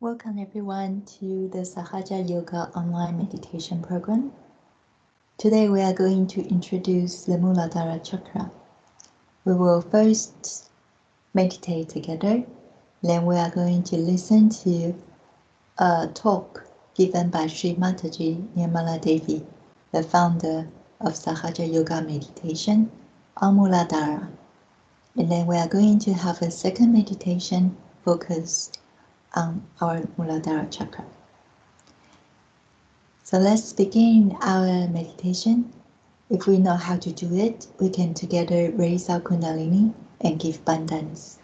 Welcome everyone to the Sahaja Yoga online meditation program. Today we are going to introduce the Mooladhara chakra. We will first meditate together, then we are going to listen to a talk given by Shri Mataji, Nirmala Devi, the founder of Sahaja Yoga Meditation on Mooladhara. And then we are going to have a second meditation focused on our Mooladhara chakra. So let's begin our meditation. If we know how to do it, we can together raise our Kundalini and give abundance.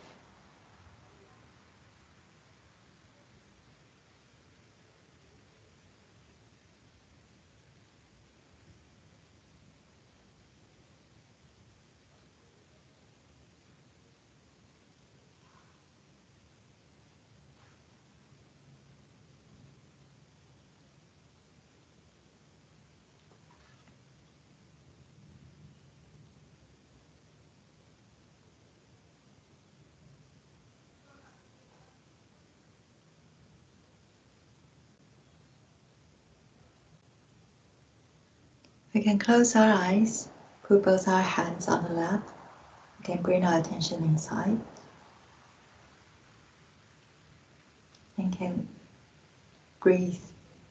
We can close our eyes, put both our hands on the lap. We can bring our attention inside and can breathe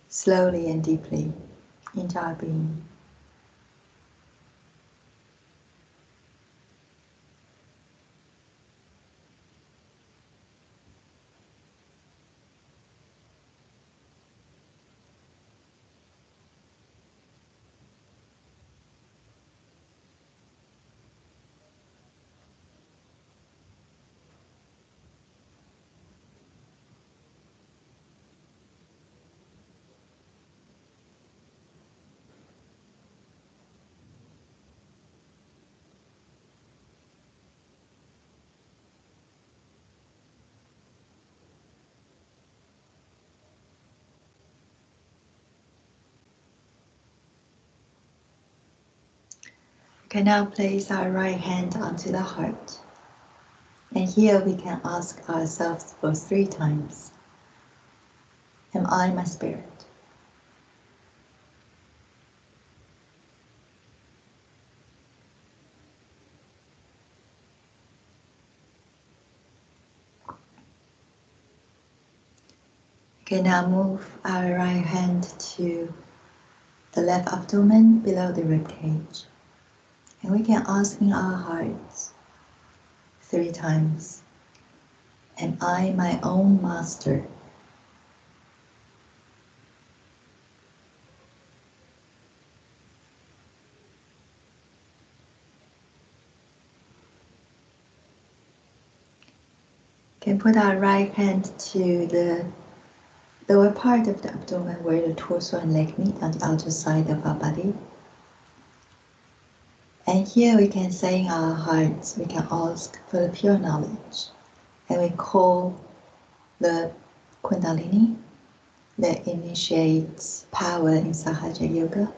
slowly and deeply into our being. We can now place our right hand onto the heart. And here we can ask ourselves for 3 times. Am I my spirit? We can now move our right hand to the left abdomen below the rib cage. And we can ask in our hearts 3 times. Am I my own master? We can put our right hand to the lower part of the abdomen where the torso and leg meet on the outer side of our body. And here we can say in our hearts, we can ask for the pure knowledge. And we call the Kundalini that initiates power in Sahaja Yoga.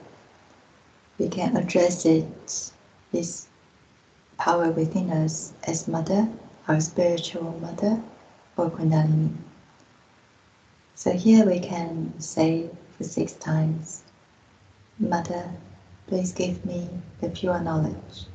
We can address it, this power within us, as Mother, our spiritual Mother, or Kundalini. So here we can say for 6 times, Mother, please give me the pure knowledge.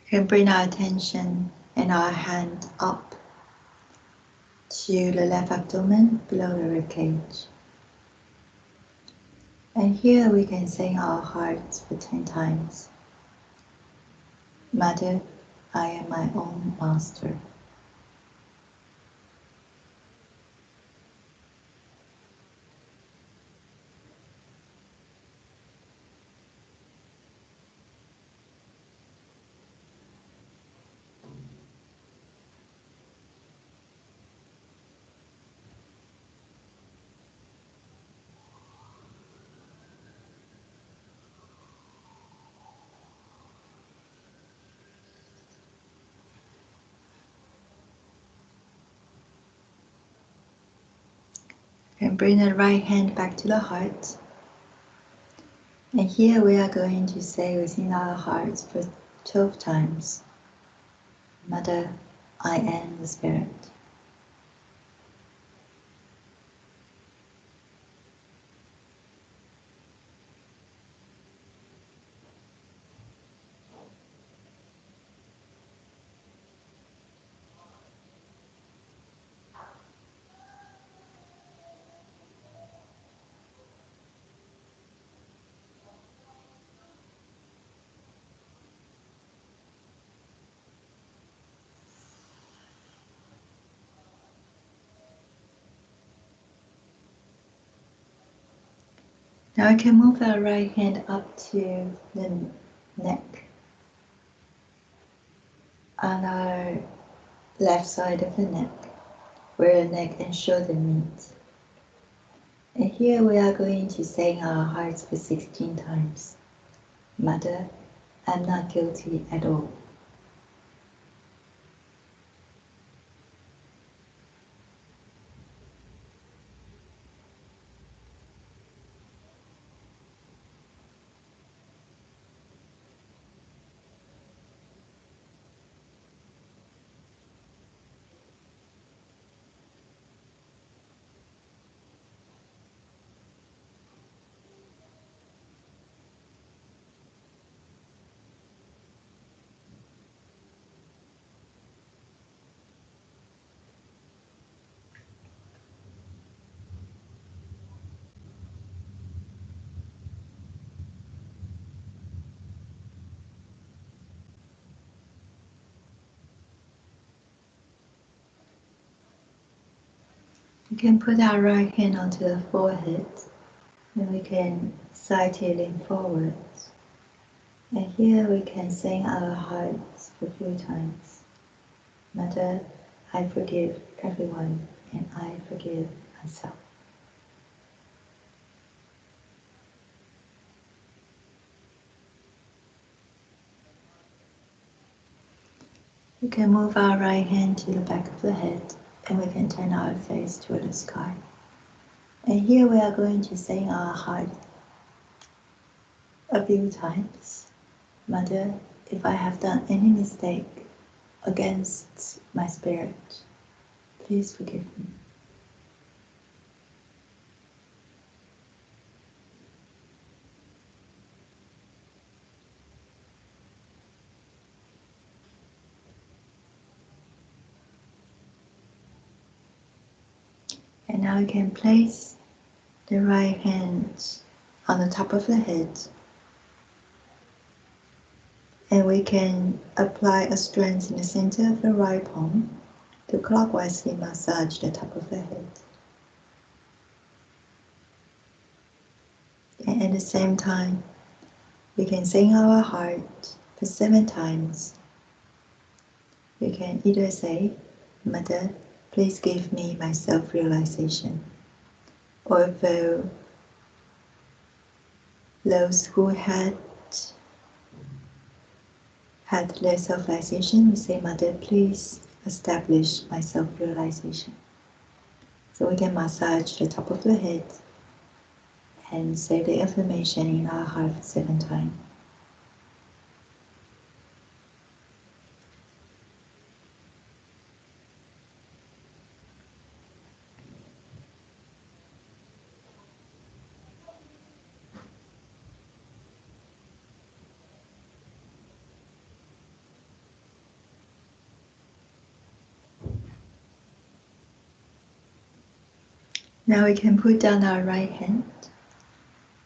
We can bring our attention and our hand up to the left abdomen below the ribcage. And here we can sing our hearts for 10 times. Mother, I am my own master. And bring the right hand back to the heart. And here we are going to say within our hearts for 12 times. Mother, I am the Spirit. Now we can move our right hand up to the neck on our left side of the neck, where the neck and shoulder meet. And here we are going to sing our hearts for 16 times. Mother, I'm not guilty at all. We can put our right hand onto the forehead and we can slightly lean forwards. And here we can sing our hearts for 3 times. Mother, I forgive everyone and I forgive myself. We can move our right hand to the back of the head and we can turn our face toward the sky. And here we are going to sing our heart a few times. Mother, if I have done any mistake against my spirit, please forgive me. And now you can place the right hand on the top of the head. And we can apply a strength in the center of the right palm to clockwise massage the top of the head. And at the same time, we can sing our heart for 7 times. We can either say, Mother, please give me my self-realization. Or for those who had their self-realization, we say, Mother, please establish my self-realization. So we can massage the top of the head and say the affirmation in our heart for 7 times. Now we can put down our right hand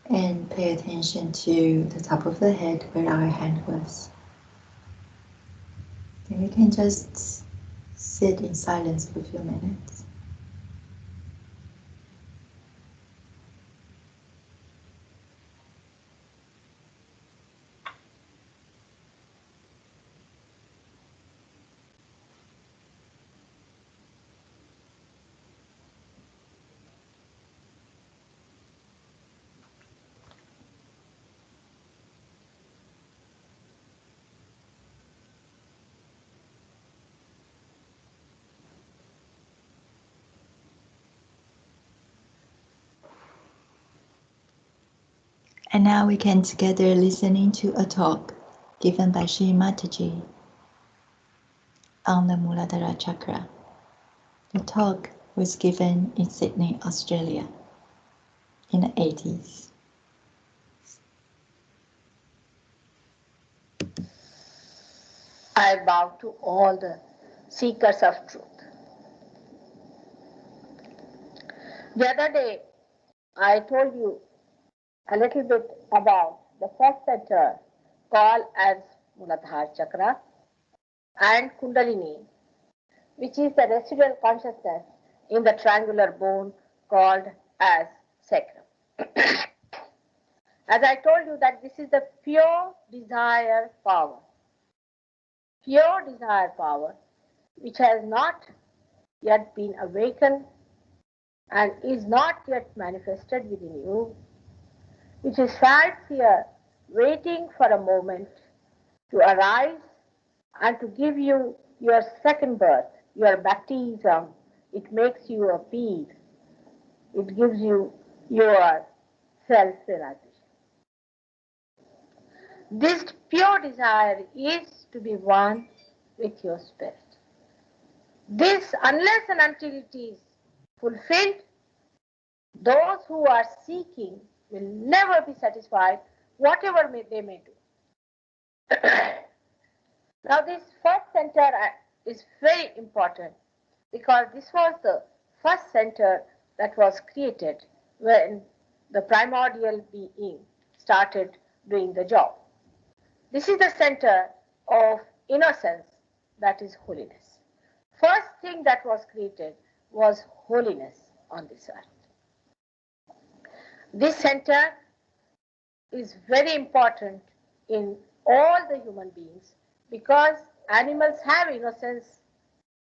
and pay attention to the top of the head where our hand was. Then we can just sit in silence for a few minutes. And now we can together listening to a talk given by Shri Mataji on the Mooladhara chakra. The talk was given in Sydney, Australia in the 80s. I bow to all the seekers of truth. The other day, I told you a little bit about the first center called as Mooladhara chakra and Kundalini, which is the residual consciousness in the triangular bone called as sacrum. As I told you that this is the pure desire power which has not yet been awakened and is not yet manifested within you, which is right here waiting for a moment to arise and to give you your second birth, your baptism. It makes you appear. It gives you your self-realization. This pure desire is to be one with your spirit. This, unless and until it is fulfilled, those who are seeking will never be satisfied, whatever they may do. Now, this first center is very important because this was the first center that was created when the primordial being started doing the job. This is the center of innocence, that is holiness. First thing that was created was holiness on this earth. This center is very important in all the human beings because animals have innocence,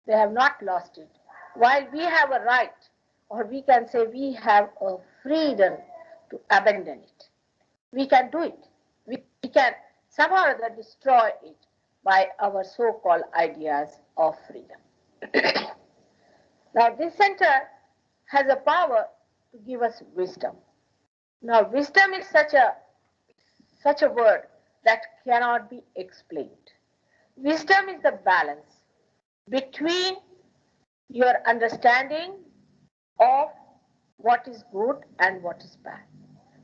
they have not lost it. While we have a right, or we can say we have a freedom to abandon it. We can do it. We can somehow or other destroy it by our so-called ideas of freedom. Now, this center has a power to give us wisdom. Now, wisdom is such a word that cannot be explained. Wisdom is the balance between your understanding of what is good and what is bad,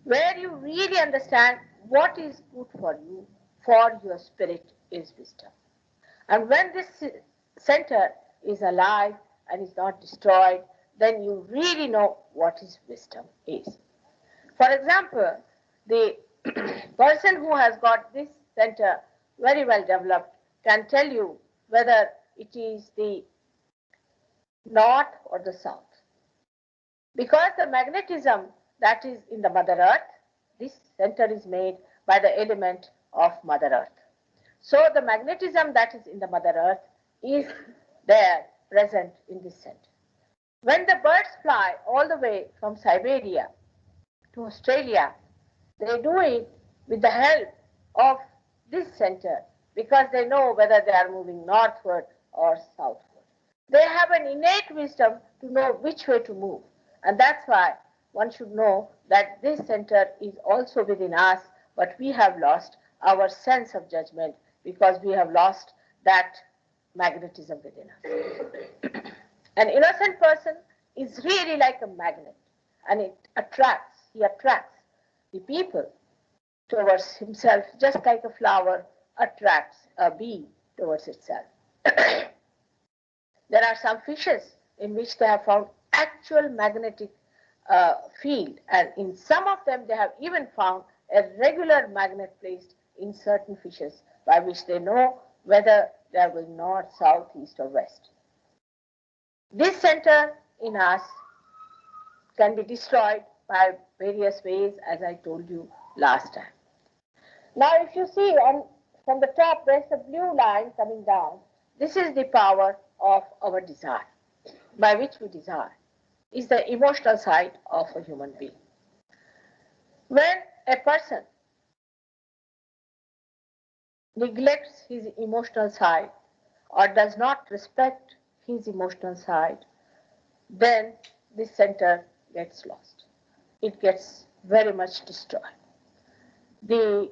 where you really understand what is good for you, for your spirit is wisdom. And when this center is alive and is not destroyed, then you really know what is wisdom is. For example, the person who has got this center very well developed can tell you whether it is the north or the south. Because the magnetism that is in the Mother Earth, this center is made by the element of Mother Earth. So the magnetism that is in the Mother Earth is there present in this center. When the birds fly all the way from Siberia to Australia, they do it with the help of this center because they know whether they are moving northward or southward. They have an innate wisdom to know which way to move. And that's why one should know that this center is also within us, but we have lost our sense of judgment because we have lost that magnetism within us. An innocent person is really like a magnet, and he attracts the people towards himself, just like a flower attracts a bee towards itself. There are some fishes in which they have found actual magnetic field, and in some of them they have even found a regular magnet placed in certain fishes by which they know whether they are going north, south, east or west. This center in us can be destroyed by various ways, as I told you last time. Now if you see from the top there's a blue line coming down. This is the power of our desire, by which we desire, is the emotional side of a human being. When a person neglects his emotional side or does not respect his emotional side, then this center gets lost. It gets very much destroyed. The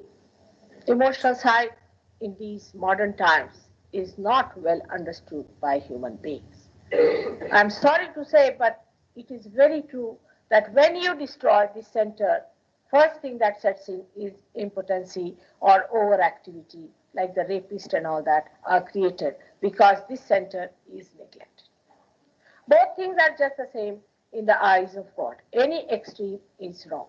emotional side in these modern times is not well understood by human beings. I'm sorry to say, but it is very true that when you destroy this center, first thing that sets in is impotency or overactivity, like the rapist and all that are created because this center is neglected. Both things are just the same in the eyes of God. Any extreme is wrong.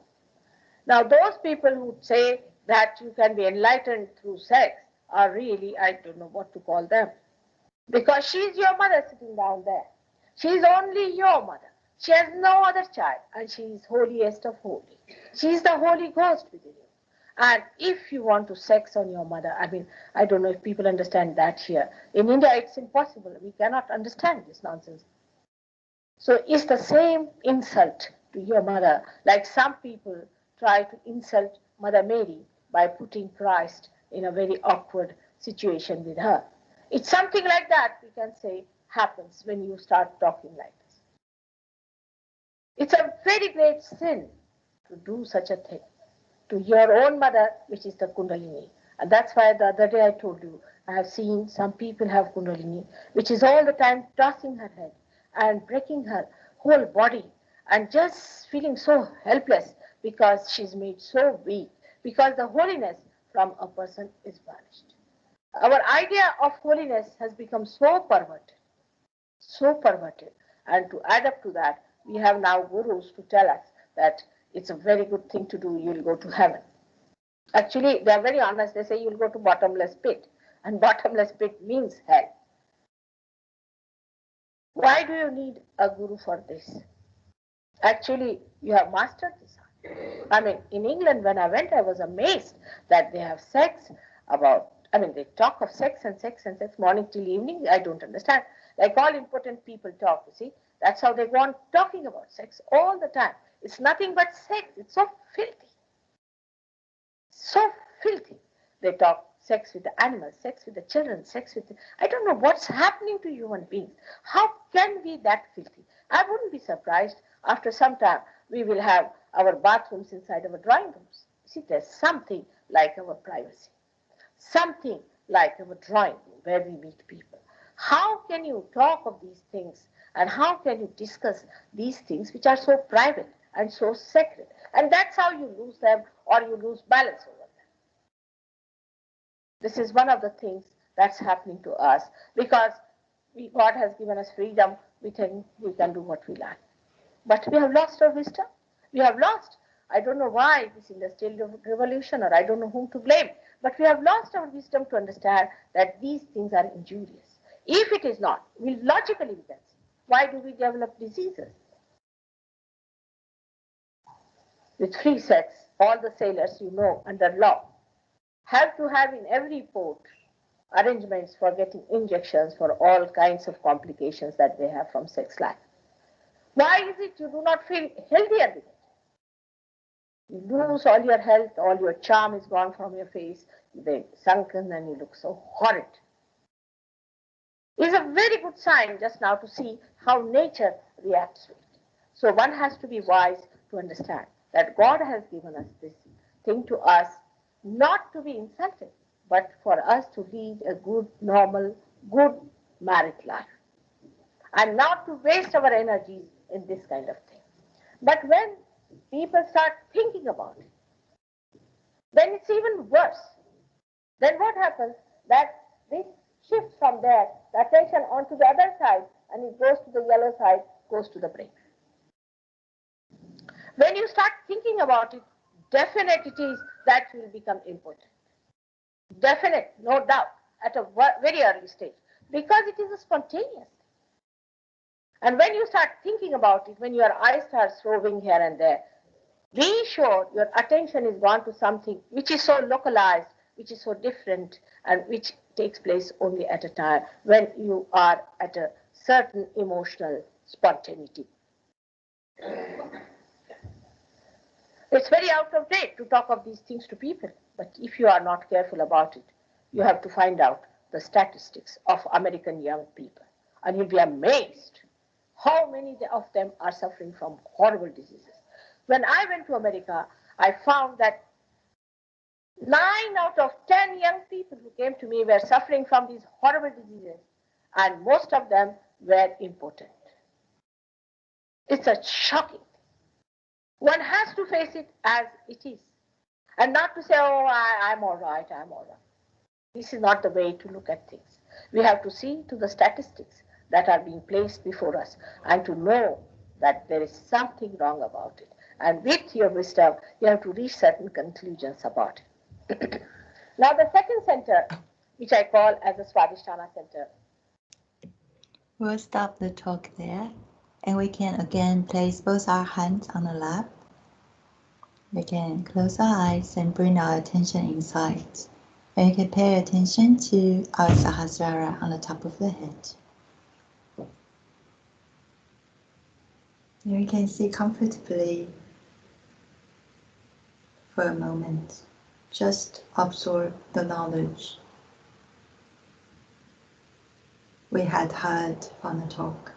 Now, those people who say that you can be enlightened through sex are really, I don't know what to call them. Because she's your mother sitting down there. She's only your mother. She has no other child, and she is holiest of holy. She is the Holy Ghost within you. And if you want to sex on your mother, I don't know if people understand that here. In India, it's impossible. We cannot understand this nonsense. So it's the same insult to your mother, like some people try to insult Mother Mary by putting Christ in a very awkward situation with her. It's something like that, we can say, happens when you start talking like this. It's a very great sin to do such a thing to your own mother, which is the Kundalini. And that's why the other day I told you, I have seen some people have Kundalini, which is all the time tossing her head and breaking her whole body and just feeling so helpless because she's made so weak, because the holiness from a person is vanished. Our idea of holiness has become so perverted. And to add up to that, we have now gurus to tell us that it's a very good thing to do, you'll go to heaven. Actually, they are very honest. They say you'll go to bottomless pit. And bottomless pit means hell. Why do you need a guru for this? Actually, you have mastered this. In England, when I went, I was amazed that they have sex they talk of sex and sex and sex, morning till evening. I don't understand. Like all important people talk, you see. That's how they go on talking about sex all the time. It's nothing but sex. It's so filthy. So filthy. They talk sex with the animals, sex with the children, I don't know what's happening to human beings. How can we be that filthy? I wouldn't be surprised after some time we will have our bathrooms inside our drawing rooms. See, there's something like our privacy. Something like our drawing room where we meet people. How can you talk of these things and how can you discuss these things which are so private and so sacred? And that's how you lose them or you lose balance over them. This is one of the things that's happening to us because God has given us freedom. We think we can do what we like. But we have lost our wisdom. We have lost. I don't know why this industrial revolution, or I don't know whom to blame, but we have lost our wisdom to understand that these things are injurious. If it is not, logically we can see, why do we develop diseases? With free sex, all the sailors, under law, have to have in every port arrangements for getting injections for all kinds of complications that they have from sex life. Why is it you do not feel healthier with it? You lose all your health, all your charm is gone from your face, they're sunken and you look so horrid. It's a very good sign just now to see how nature reacts to it. So one has to be wise to understand that God has given us this thing to us, not to be insulted, but for us to lead a good, normal, good married life. And not to waste our energies in this kind of thing. But when people start thinking about it, then it's even worse. Then what happens? That this shifts from there, the attention onto the other side, and it goes to the yellow side, goes to the brain. When you start thinking about it, definite it is that will become important. Definite, no doubt, at a very early stage, because it is a spontaneous. And when you start thinking about it, when your eyes start roving here and there, be sure your attention is gone to something which is so localized, which is so different, and which takes place only at a time when you are at a certain emotional spontaneity. It's very out of date to talk of these things to people, but if you are not careful about it, you have to find out the statistics of American young people, and you'll be amazed how many of them are suffering from horrible diseases. When I went to America, I found that 9 out of 10 young people who came to me were suffering from these horrible diseases, and most of them were impotent. It's a shocking. One has to face it as it is, and not to say, oh, I'm all right, I'm all right. This is not the way to look at things. We have to see to the statistics that are being placed before us and to know that there is something wrong about it. And with your wisdom, you have to reach certain conclusions about it. Now, the second center, which I call as the Swadhisthana center. We'll stop the talk there, and we can again place both our hands on the lap. We can close our eyes and bring our attention inside. And you can pay attention to our Sahasrara on the top of the head. And we can sit comfortably for a moment. Just absorb the knowledge we had heard from the talk.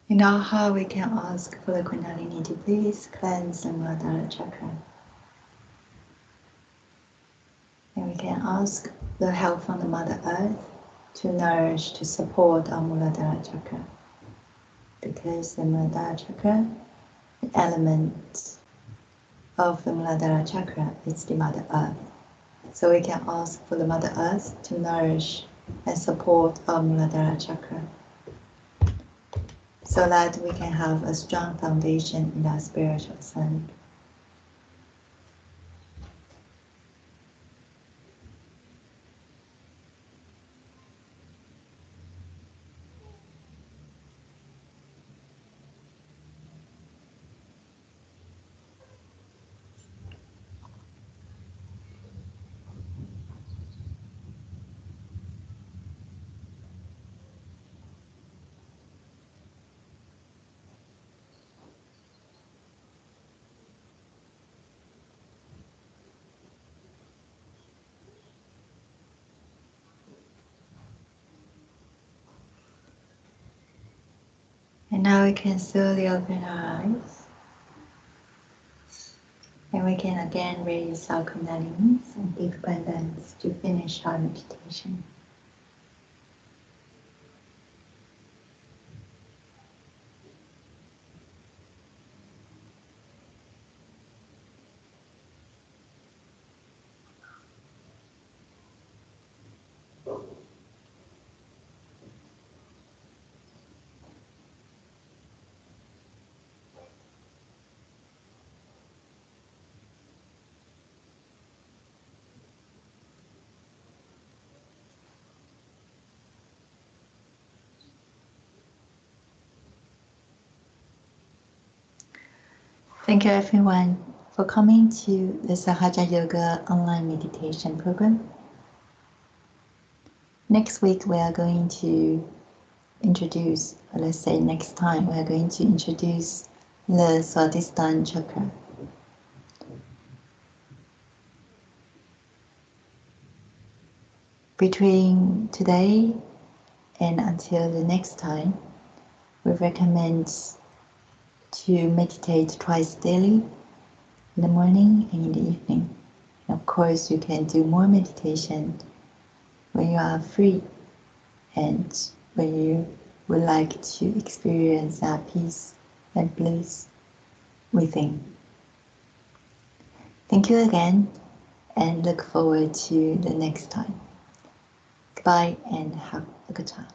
In our heart, we can ask for the Kundalini to please cleanse the Mooladhara chakra. And we can ask the help from the Mother Earth to nourish, to support our Mooladhara chakra. Because the Mooladhara chakra, the element of the Mooladhara chakra is the Mother Earth. So we can ask for the Mother Earth to nourish and support our Mooladhara chakra, so that we can have a strong foundation in our spiritual sun. And now we can slowly open our eyes. And we can again raise our kundalinis and give abundance to finish our meditation. Thank you everyone for coming to the Sahaja Yoga online meditation program. Next week we are going to introduce, or let's say next time, we are going to introduce the Swadhisthana chakra. Between today and until the next time, we recommend to meditate twice daily, in the morning and in the evening. And of course, you can do more meditation when you are free and when you would like to experience that peace and bliss within. Thank you again and look forward to the next time. Goodbye and have a good time.